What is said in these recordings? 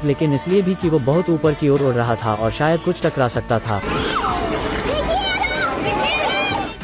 लेकिन इसलिए भी कि वो बहुत ऊपर की ओर उड़ रहा था और शायद कुछ टकरा सकता था।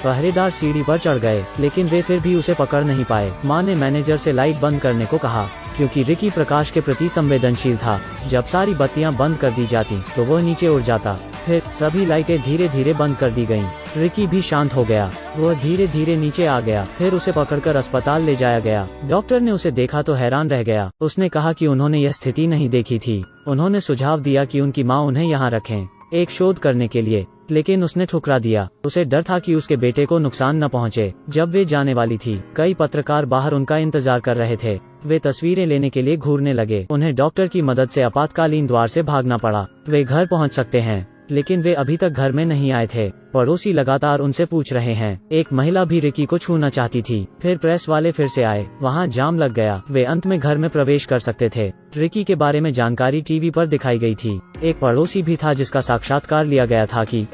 पहरेदार सीढ़ी पर चढ़ गए, लेकिन वे फिर भी उसे पकड़ नहीं पाए। माँ ने मैनेजर से लाइट बंद करने को कहा, क्योंकि रिकी प्रकाश के प्रति संवेदनशील था। जब सारी बत्तियां बंद कर दी जाती तो वो नीचे उड़ जाता। फिर सभी लाइटें धीरे धीरे बंद कर दी गईं। रिकी भी शांत हो गया। वह धीरे धीरे नीचे आ गया। फिर उसे पकड़कर अस्पताल ले जाया गया। डॉक्टर ने उसे देखा तो हैरान रह गया। उसने कहा कि उन्होंने यह स्थिति नहीं देखी थी। उन्होंने सुझाव दिया कि उनकी माँ उन्हें यहाँ रखें, एक शोध करने के लिए, लेकिन उसने ठुकरा दिया। उसे डर था कि उसके बेटे को नुकसान न पहुंचे। जब वे जाने वाली थी, कई पत्रकार बाहर उनका इंतजार कर रहे थे। वे तस्वीरें लेने के लिए घूरने लगे। उन्हें डॉक्टर की मदद से आपातकालीन द्वार से भागना पड़ा। वे घर पहुंच सकते हैं, लेकिन वे अभी तक घर में नहीं आए थे। पड़ोसी लगातार उनसे पूछ रहे हैं। एक महिला भी रिकी को छूना चाहती थी। फिर प्रेस वाले फिर से आए। वहाँ जाम लग गया। वे अंत में घर में प्रवेश कर सकते थे। रिकी के बारे में जानकारी टीवी पर दिखाई गई थी। एक पड़ोसी भी था जिसका साक्षात्कार लिया गया था कि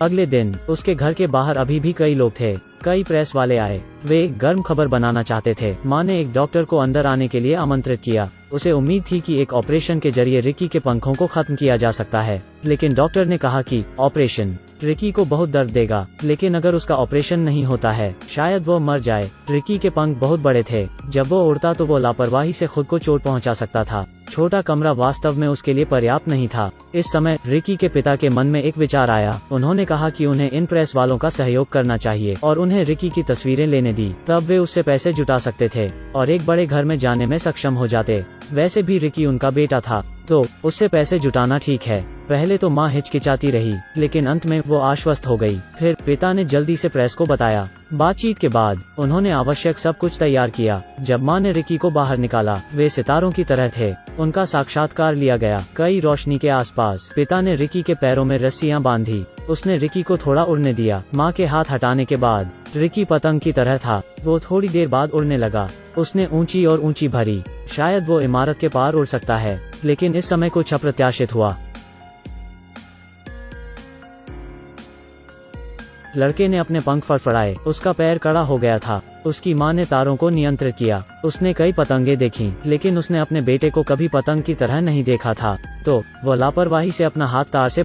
अगले दिन उसके घर के बाहर अभी भी कई लोग थे। कई प्रेस वाले आए। वे एक गर्म खबर बनाना चाहते थे। माँ ने एक डॉक्टर को अंदर आने के लिए आमंत्रित किया। उसे उम्मीद थी कि एक ऑपरेशन के जरिए रिकी के पंखों को खत्म किया जा सकता है, लेकिन डॉक्टर ने कहा कि ऑपरेशन रिकी को बहुत दर्द देगा, लेकिन अगर उसका ऑपरेशन नहीं होता है शायद वो मर जाए। रिकी के पंख बहुत बड़े थे। जब वो उड़ता तो वो लापरवाही से खुद को चोट पहुंचा सकता था। छोटा कमरा वास्तव में उसके लिए पर्याप्त नहीं था। इस समय रिकी के पिता के मन में एक विचार आया। उन्होंने कहा कि उन्हें इन प्रेस वालों का सहयोग करना चाहिए और उन्हें रिकी की तस्वीरें लेने दी। तब वे उससे पैसे जुटा सकते थे और एक बड़े घर में जाने में सक्षम हो जाते। वैसे भी रिकी उनका बेटा था, तो उससे पैसे जुटाना ठीक है। पहले तो माँ हिचकिचाती रही, लेकिन अंत में वो आश्वस्त हो गई। फिर पिता ने जल्दी से प्रेस को बताया। बातचीत के बाद उन्होंने आवश्यक सब कुछ तैयार किया। जब माँ ने रिकी को बाहर निकाला, वे सितारों की तरह थे। उनका साक्षात्कार लिया गया, कई रोशनी के आसपास। पिता ने रिकी के पैरों में रस्सियाँ बांधी। उसने रिकी को थोड़ा उड़ने दिया। माँ के हाथ हटाने के बाद रिकी पतंग की तरह था। वो थोड़ी देर बाद उड़ने लगा। उसने ऊंची और ऊंची भरी। शायद वो इमारत के पार उड़ सकता है, लेकिन इस समय कुछ अप्रत्याशित हुआ। लड़के ने अपने पंख फड़फड़ाए। उसका पैर कड़ा हो गया था। उसकी माँ ने तारों को नियंत्रित किया। उसने कई पतंगे देखीं, लेकिन उसने अपने बेटे को कभी पतंग की तरह नहीं देखा था। तो वो लापरवाही से अपना हाथ तार से